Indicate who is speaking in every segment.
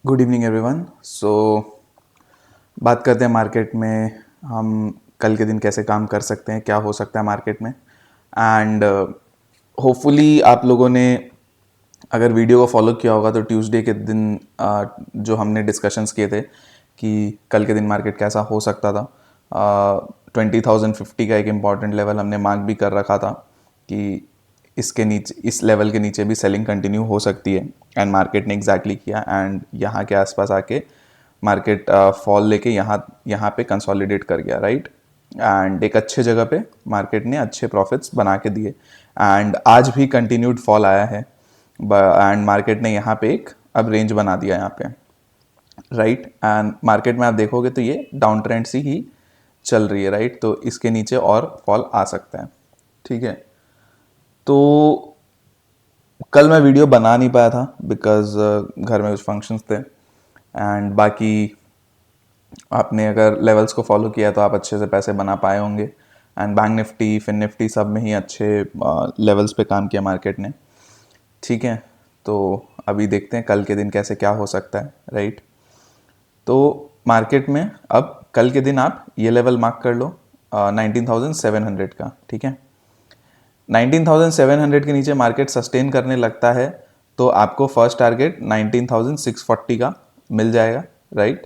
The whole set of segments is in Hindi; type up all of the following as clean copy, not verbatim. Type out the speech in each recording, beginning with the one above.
Speaker 1: Good evening everyone. बात करते हैं मार्केट में हम कल के दिन कैसे काम कर सकते हैं, क्या हो सकता है मार्केट में। एंड होपफुली आप लोगों ने अगर वीडियो को फॉलो किया होगा तो ट्यूसडे के दिन जो हमने डिस्कशंस किए थे कि कल के दिन मार्केट कैसा हो सकता था। 20,050 का एक इम्पॉर्टेंट लेवल हमने मार्क भी कर रखा था कि इसके नीचे, इस लेवल के नीचे भी सेलिंग कंटिन्यू हो सकती है। एंड मार्केट ने एग्जैक्टली किया एंड यहाँ के आसपास आके मार्केट फॉल लेके यहाँ पे कंसोलिडेट कर गया, राइट। एंड एक अच्छे जगह पे मार्केट ने अच्छे प्रॉफिट्स बना के दिए एंड आज भी कंटिन्यूड फॉल आया है एंड मार्केट ने यहाँ पे एक अब रेंज बना दिया यहाँ पे, राइट। एंड मार्केट में आप देखोगे तो ये डाउन ट्रेंड सी ही चल रही है, राइट। तो इसके नीचे और फॉल आ सकता है, ठीक है। तो कल मैं वीडियो बना नहीं पाया था बिकॉज घर में कुछ फंक्शंस थे एंड बाकी आपने अगर लेवल्स को फॉलो किया तो आप अच्छे से पैसे बना पाए होंगे। And Bank Nifty, Fin Nifty सब में ही अच्छे लेवल्स पे काम किया मार्केट ने, ठीक है। तो अभी देखते हैं कल के दिन कैसे क्या हो सकता है, राइट। तो मार्केट में अब कल के दिन आप ये लेवल मार्क कर लो 19,700 का, ठीक है। 19,700 के नीचे मार्केट सस्टेन करने लगता है तो आपको फर्स्ट टारगेट 19,640 का मिल जाएगा, राइट।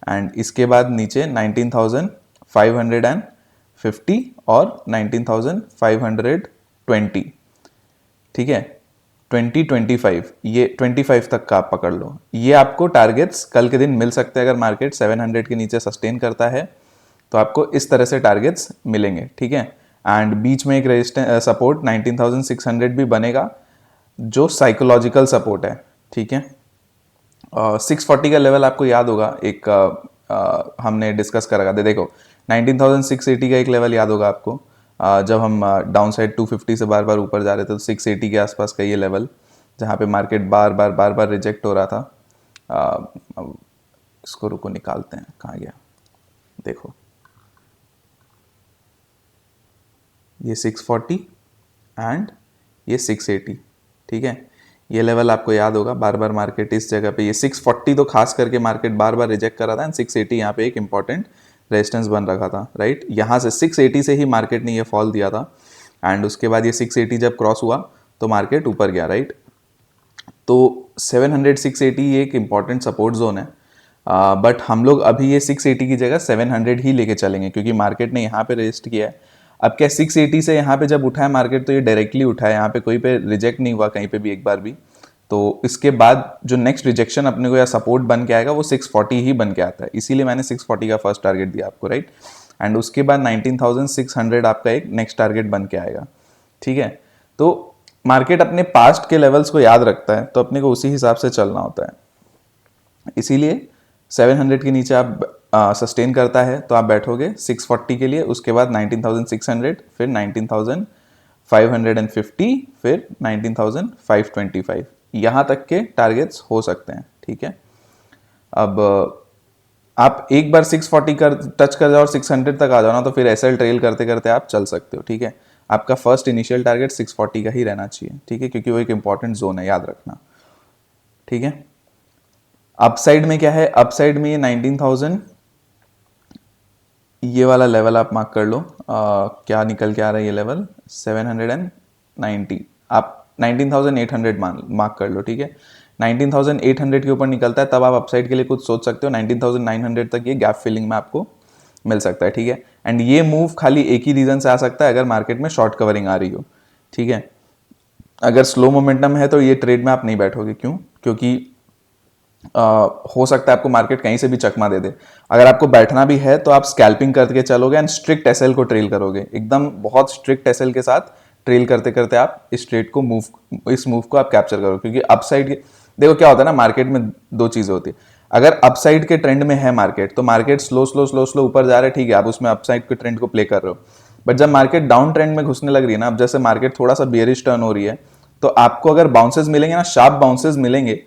Speaker 1: एंड इसके बाद नीचे 19,550 और 19,520, ठीक है। 2025, ये 25 तक का आप पकड़ लो। ये आपको टारगेट्स कल के दिन मिल सकते हैं। अगर मार्केट 700 के नीचे सस्टेन करता है तो आपको इस तरह से टारगेट्स मिलेंगे, ठीक है। एंड बीच में एक रेजिस्टेंस सपोर्ट 19,600 भी बनेगा जो साइकोलॉजिकल सपोर्ट है, ठीक है। 640 का लेवल आपको याद होगा, एक हमने डिस्कस करा था, देखो 19,680 का एक लेवल याद होगा आपको। जब हम डाउन साइड 250 से बार बार ऊपर जा रहे थे तो 680 के आसपास का ये लेवल जहाँ पे मार्केट बार बार रिजेक्ट हो रहा था। अब इसको रुको निकालते हैं, कहाँ गया, देखो ये 640 एंड ये 680, ठीक है। ये लेवल आपको याद होगा, बार बार मार्केट इस जगह पे, ये 640 तो खास करके मार्केट बार बार रिजेक्ट कर रहा था एंड 680 यहाँ पे एक इंपॉर्टेंट रेजिस्टेंस बन रखा था, राइट। यहाँ से 680 से ही मार्केट ने ये फॉल दिया था एंड उसके बाद ये 680 जब क्रॉस हुआ तो मार्केट ऊपर गया, राइट। तो 700 680 ये एक इंपॉर्टेंट सपोर्ट जोन है, बट हम लोग अभी ये 680 की जगह 700 ही लेके चलेंगे क्योंकि मार्केट ने यहाँ पे रेजिस्ट किया है। अब क्या 680 से यहाँ पे जब उठा है मार्केट तो ये डायरेक्टली उठा है, यहाँ पे कोई पे रिजेक्ट नहीं हुआ कहीं पे भी एक बार भी। तो इसके बाद जो नेक्स्ट रिजेक्शन अपने को या सपोर्ट बन के आएगा वो 640 ही बन के आता है, इसीलिए मैंने 640 का फर्स्ट टारगेट दिया आपको, राइट। एंड उसके बाद 19,600 आपका एक नेक्स्ट टारगेट बन के आएगा, ठीक है। तो मार्केट अपने पास्ट के लेवल्स को याद रखता है तो अपने को उसी हिसाब से चलना होता है। इसीलिए 700 के नीचे आप सस्टेन करता है तो आप बैठोगे 640 के लिए, उसके बाद 19,600, फिर 19,550, फिर 19,525, यहाँ तक के टारगेट्स हो सकते हैं, ठीक है। अब आप एक बार 640 कर टच कर जाओ और 600 तक आ जाओ ना तो फिर एसएल ट्रेल करते करते आप चल सकते हो, ठीक है। आपका फर्स्ट इनिशियल टारगेट 640 का ही रहना चाहिए, ठीक है, क्योंकि वो एक इंपॉर्टेंट जोन है, याद रखना, ठीक है। अपसाइड में क्या है, अपसाइड में ये 19,000 ये वाला लेवल आप मार्क कर लो। क्या निकल के आ रहा है ये लेवल 790, आप 19,800 मार्क कर लो, ठीक है। 19,800 के ऊपर निकलता है तब आप अपसाइड के लिए कुछ सोच सकते हो। 19,900 तक ये गैप फिलिंग में आपको मिल सकता है, ठीक है। एंड ये मूव खाली एक ही रीजन से आ सकता है, अगर मार्केट में शॉर्ट कवरिंग आ रही हो, ठीक है। अगर स्लो मोमेंटम है तो ये ट्रेड में आप नहीं बैठोगे, क्यों, क्योंकि हो सकता है आपको मार्केट कहीं से भी चकमा दे दे। अगर आपको बैठना भी है तो आप स्कैल्पिंग करके चलोगे एंड स्ट्रिक्ट एसएल को ट्रेल करोगे, एकदम बहुत स्ट्रिक्ट एसएल के साथ ट्रेल करते करते आप इस ट्रेड को इस मूव को आप कैप्चर करो। क्योंकि अपसाइड देखो क्या होता है ना, मार्केट में दो चीजें होती है। अगर अपसाइड के ट्रेंड में है मार्केट तो market slow slow slow slow ऊपर जा रहा है, ठीक है, आप उसमें अपसाइड के ट्रेंड को प्ले कर रहे हो। बट जब मार्केट डाउन ट्रेंड में घुसने लग रही है ना, अब जैसे मार्केट थोड़ा सा बियरिश टर्न हो रही है तो आपको अगर बाउंसेस मिलेंगे ना, शार्प बाउंसेस मिलेंगे,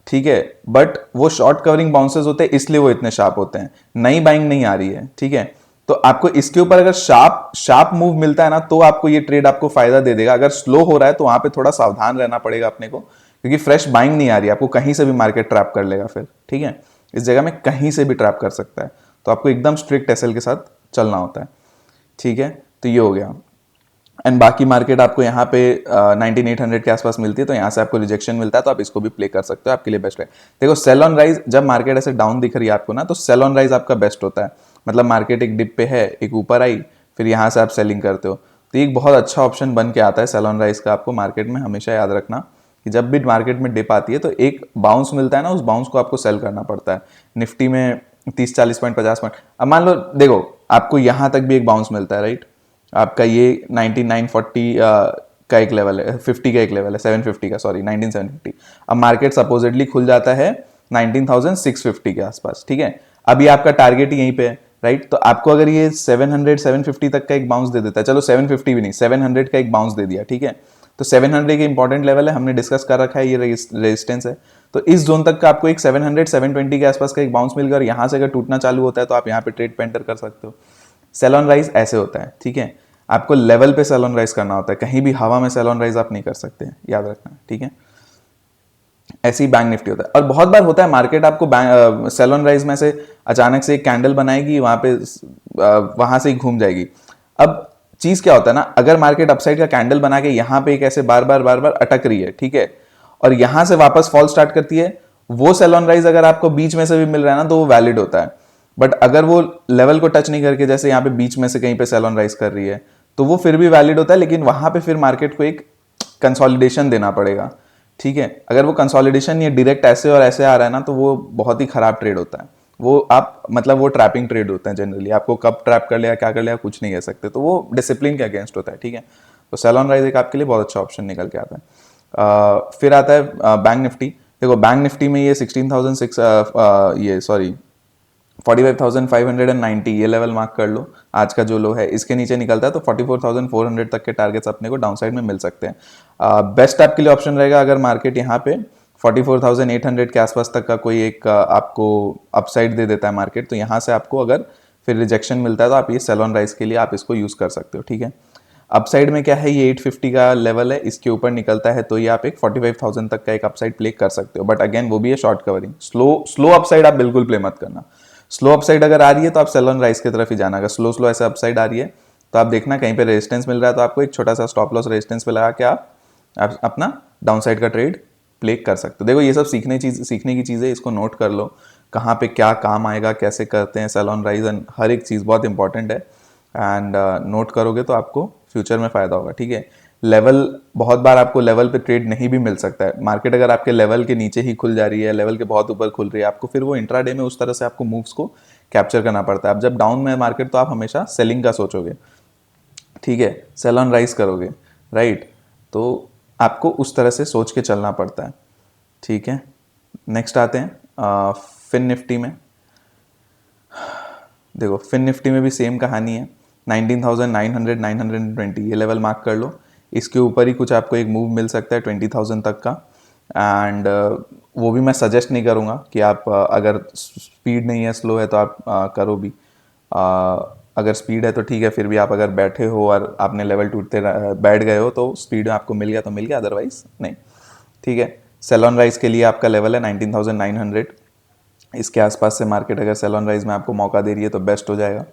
Speaker 1: ठीक है, बट वो शॉर्ट कवरिंग बाउंसेस होते हैं इसलिए वो इतने शार्प होते हैं, नई बाइंग नहीं आ रही है, ठीक है। तो आपको इसके ऊपर अगर शार्प शार्प मूव मिलता है ना तो आपको ये ट्रेड आपको फायदा दे देगा। अगर स्लो हो रहा है तो वहां पे थोड़ा सावधान रहना पड़ेगा अपने को, क्योंकि फ्रेश बाइंग नहीं आ रही है, आपको कहीं से भी मार्केट ट्रैप कर लेगा फिर, ठीक है। इस जगह में कहीं से भी ट्रैप कर सकता है, तो आपको एकदम स्ट्रिक्ट एसएल के साथ चलना होता है, ठीक है। तो ये हो गया। एंड बाकी मार्केट आपको यहाँ पे 19,800 के आसपास मिलती है, तो यहाँ से आपको रिजेक्शन मिलता है, तो आप इसको भी प्ले कर सकते हो, आपके लिए बेस्ट है। देखो सेल ऑन राइज, जब मार्केट ऐसे डाउन दिख रही है आपको ना, तो सेल ऑन राइज आपका बेस्ट होता है। मतलब मार्केट एक डिप पे है, एक ऊपर आई, फिर यहाँ से आप सेलिंग करते हो, तो एक बहुत अच्छा ऑप्शन बन के आता है सेल ऑन राइज का। आपको मार्केट में हमेशा याद रखना कि जब भी मार्केट में डिप आती है तो एक बाउंस मिलता है ना, उस बाउंस को आपको सेल करना पड़ता है। निफ्टी में 30-40 पॉइंट 50 पॉइंट, अब मान लो देखो आपको यहाँ तक भी एक बाउंस मिलता है, राइट। आपका ये 9940 का एक लेवल है, 50 का एक लेवल है, 750 का, सॉरी 19750। अब मार्केट सपोजिटली खुल जाता है 19,650 के आसपास, ठीक है। अभी आपका टारगेट यहीं पे है, राइट। तो आपको अगर ये 700 750 तक का एक बाउंस दे देता है, चलो 750 भी नहीं, 700 का एक बाउंस दे दिया, ठीक है। तो 700 के इंपॉर्टेंट लेवल है, हमने डिस्कस कर रखा है, ये रेजिस्टेंस है। तो इस जोन तक का आपको एक 700 720 के आसपास का एक बाउंस मिल गया, और यहाँ से अगर टूटना चालू होता है तो आप यहाँ पे ट्रेड पे एंटर कर सकते हो। सेल ऑन राइज ऐसे होता है, ठीक है। आपको लेवल पे सेल ऑन राइज करना होता है, कहीं भी हवा में सेल ऑन राइज आप नहीं कर सकते, याद रखना, ठीक है। ऐसे ही बैंक निफ्टी होता है। और बहुत बार होता है मार्केट आपको सेल ऑन राइज में से अचानक से एक कैंडल बनाएगी, वहां पे वहां से ही घूम जाएगी। अब चीज क्या होता है ना, अगर मार्केट अपसाइड का कैंडल बना के यहाँ पे एक ऐसे बार बार अटक रही है, ठीक है, और यहां से वापस फॉल स्टार्ट करती है, वो सेल ऑन राइज अगर आपको बीच में से भी मिल रहा है ना, तो वो वैलिड होता है। बट अगर वो लेवल को टच नहीं करके जैसे यहाँ पे बीच में से कहीं पे सेल ऑन राइज कर रही है, तो वो फिर भी वैलिड होता है, लेकिन वहां पे फिर मार्केट को एक कंसोलिडेशन देना पड़ेगा, ठीक है। अगर वो कंसोलिडेशन ये डायरेक्ट ऐसे और ऐसे आ रहा है ना, तो वो बहुत ही खराब ट्रेड होता है। वो आप मतलब वो ट्रैपिंग ट्रेड होते हैं जनरली, आपको कब ट्रैप कर लिया क्या कर लिया कुछ नहीं कह सकते, तो वो डिसिप्लिन के अगेंस्ट होता है, ठीक है। तो सेल ऑन राइज एक आपके लिए बहुत अच्छा ऑप्शन निकल के आता है। फिर आता है बैंक निफ्टी। देखो बैंक निफ्टी में ये 16,600 ये सॉरी 45,590 ये लेवल मार्क कर लो, आज का जो लो है इसके नीचे निकलता है तो 44,400 तक के टारगेट्स अपने को डाउन साइड में मिल सकते हैं। बेस्ट आपके लिए ऑप्शन रहेगा अगर मार्केट यहाँ पे 44,800 के आसपास तक का कोई एक आपको अपसाइड दे देता है मार्केट, तो यहाँ से आपको अगर फिर रिजेक्शन मिलता है तो आप ये सेल ऑन राइज के लिए आप इसको यूज कर सकते हो, ठीक है। अपसाइड में क्या है, ये 850 का लेवल है, इसके ऊपर निकलता है तो ये आप एक 45,000 तक का एक अपसाइड प्ले कर सकते हो, बट अगेन वो भी है शॉर्ट कवरिंग। स्लो अपसाइड आप बिल्कुल प्ले मत करना। स्लो अपसाइड अगर आ रही है तो आप सेल ऑन राइज की तरफ ही जाना, अगर स्लो ऐसे अपसाइड आ रही है तो आप देखना कहीं पे रेजिस्टेंस मिल रहा है, तो आपको एक छोटा सा स्टॉप लॉस रेजिस्टेंस पे लगा के आप अपना डाउन साइड का ट्रेड प्ले कर सकते हो। देखो ये सब सीखने की चीज़ें, इसको नोट कर लो कहाँ पे क्या काम आएगा, कैसे करते हैं सेल ऑन राइज, एंड हर एक चीज़ बहुत इंपॉर्टेंट है। एंड नोट करोगे तो आपको फ्यूचर में फ़ायदा होगा, ठीक है। लेवल बहुत बार आपको लेवल पे ट्रेड नहीं भी मिल सकता है, मार्केट अगर आपके लेवल के नीचे ही खुल जा रही है, लेवल के बहुत ऊपर खुल रही है, आपको फिर वो इंट्राडे में उस तरह से आपको मूव्स को कैप्चर करना पड़ता है। अब जब डाउन में मार्केट तो आप हमेशा सेलिंग का सोचोगे, ठीक है, सेल ऑन राइज करोगे, राइट। तो आपको उस तरह से सोच के चलना पड़ता है, ठीक है। नेक्स्ट आते हैं फिन निफ्टी में। देखो फिन निफ्टी में भी सेम कहानी है, 19,900 920 ये लेवल मार्क कर लो, इसके ऊपर ही कुछ आपको एक मूव मिल सकता है 20,000 तक का। एंड वो भी मैं सजेस्ट नहीं करूँगा कि आप अगर स्पीड नहीं है, स्लो है तो आप करो भी। अगर स्पीड है तो ठीक है, फिर भी आप अगर बैठे हो और आपने लेवल टूटते बैठ गए हो तो स्पीड आपको मिल गया तो मिल गया, अदरवाइज नहीं, ठीक है। सेल ऑन राइज के लिए आपका लेवल है 19,900, इसके आसपास से मार्केट अगर सेल ऑन राइज में आपको मौका दे रही है तो बेस्ट हो जाएगा।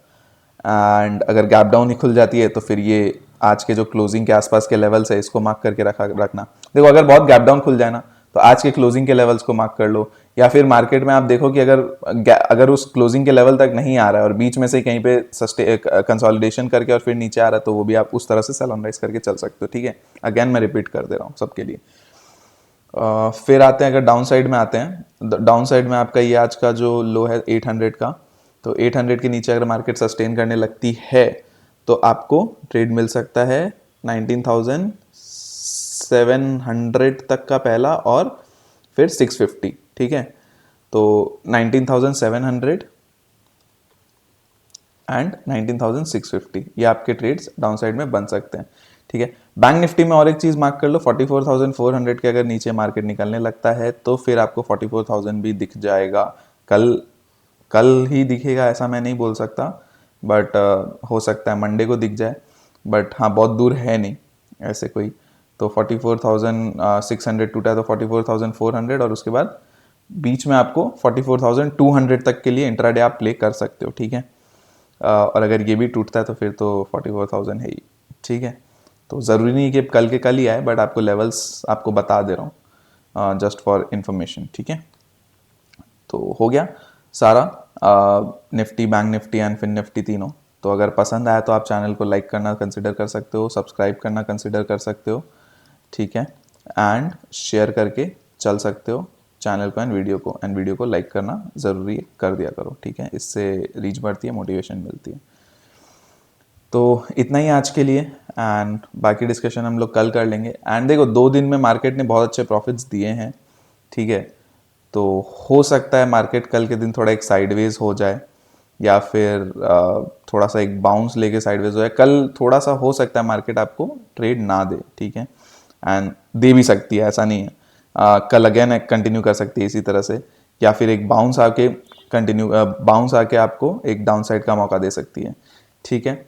Speaker 1: एंड अगर गैप डाउन ही खुल जाती है तो फिर ये आज के जो क्लोजिंग के आसपास के लेवल्स है इसको मार्क करके रखना। देखो अगर बहुत गैप डाउन खुल जाए ना तो आज के क्लोजिंग के लेवल्स को मार्क कर लो, या फिर मार्केट में आप देखो कि अगर उस क्लोजिंग के लेवल तक नहीं आ रहा है और बीच में से कहीं पे कंसोलिडेशन करके और फिर नीचे आ रहा है, तो वो भी आप उस तरह से सेल ऑन राइज करके चल सकते हो, ठीक है। अगेन मैं रिपीट कर दे रहा हूँ सबके लिए। फिर आते हैं अगर डाउन साइड में आते हैं, डाउन साइड में आपका ये आज का जो लो है 800 का, तो 800 के नीचे अगर मार्केट सस्टेन करने लगती है तो आपको ट्रेड मिल सकता है 19,700 तक का पहला और फिर 650, ठीक है। तो 19,700 एंड 19,650 ये आपके ट्रेड्स डाउन साइड में बन सकते हैं, ठीक है। बैंक निफ्टी में और एक चीज मार्क कर लो, 44,400 के अगर नीचे मार्केट निकलने लगता है तो फिर आपको 44,000 भी दिख जाएगा। कल ही दिखेगा ऐसा मैं नहीं बोल सकता, बट हो सकता है मंडे को दिख जाए, बट हाँ बहुत दूर है नहीं ऐसे कोई। तो 44,600 टूटा है तो 44,400, और उसके बाद बीच में आपको 44,200 तक के लिए इंट्राडे आप प्ले कर सकते हो, ठीक है। और अगर ये भी टूटता है तो फिर तो 44,000 है ही, ठीक है। तो ज़रूरी नहीं कि कल के कल ही आए, बट आपको लेवल्स आपको बता दे रहा हूँ जस्ट फॉर इन्फॉर्मेशन, ठीक है। तो हो गया सारा Nifty, Bank Nifty and Fin Nifty तीनों। तो अगर पसंद आया तो आप चैनल को लाइक करना कंसिडर कर सकते हो, सब्सक्राइब करना कंसिडर कर सकते हो, ठीक है, एंड शेयर करके चल सकते हो चैनल को एंड वीडियो को लाइक करना ज़रूरी कर दिया करो, ठीक है। इससे रीच बढ़ती है, मोटिवेशन मिलती है। तो इतना ही आज के लिए, एंड बाकी डिस्कशन हम लोग कल कर लेंगे। एंड देखो 2 दिन में मार्केट ने बहुत अच्छे प्रॉफिट्स दिए हैं, ठीक है। तो हो सकता है मार्केट कल के दिन थोड़ा एक साइडवेज हो जाए, या फिर थोड़ा सा एक बाउंस लेके साइडवेज हो जाए। कल थोड़ा सा हो सकता है मार्केट आपको ट्रेड ना दे, ठीक है, एंड दे भी सकती है, ऐसा नहीं है। कल अगेन कंटिन्यू कर सकती है इसी तरह से, या फिर एक बाउंस आके आपको एक डाउन साइड का मौका दे सकती है, ठीक है।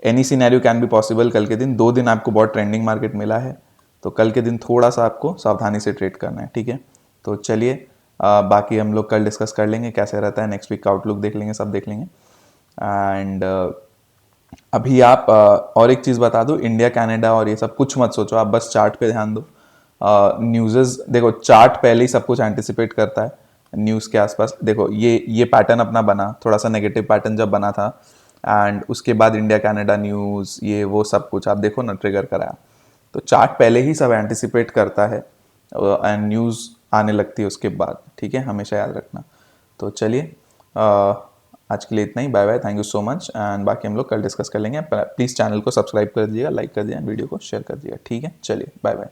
Speaker 1: Any scenario can be possible कल के दिन। 2 दिन आपको बहुत ट्रेंडिंग मार्केट मिला है, तो कल के दिन थोड़ा सा आपको सावधानी से ट्रेड करना है, ठीक है। तो चलिए बाकी हम लोग कल डिस्कस कर लेंगे कैसे रहता है, नेक्स्ट वीक का आउटलुक देख लेंगे, सब देख लेंगे। एंड अभी आप और एक चीज़ बता दो, इंडिया कनाडा और ये सब कुछ मत सोचो, आप बस चार्ट पे ध्यान दो। न्यूज़ देखो, चार्ट पहले ही सब कुछ एंटिसिपेट करता है न्यूज़ के आसपास। देखो ये पैटर्न अपना बना, थोड़ा सा नेगेटिव पैटर्न जब बना था, एंड उसके बाद इंडिया कनाडा न्यूज़ ये वो सब कुछ आप देखो ना, ट्रिगर कराया। तो चार्ट पहले ही सब एंटिसिपेट करता है, एंड न्यूज़ आने लगती है उसके बाद, ठीक है, हमेशा याद रखना। तो चलिए आज के लिए इतना ही, bye bye, thank you so much, and बाकी हम लोग कल डिस्कस कर लेंगे। प्लीज़ चैनल को सब्सक्राइब कर दीजिएगा, लाइक कर दीजिएगा, वीडियो को शेयर कर दीजिएगा, ठीक है। चलिए बाय बाय।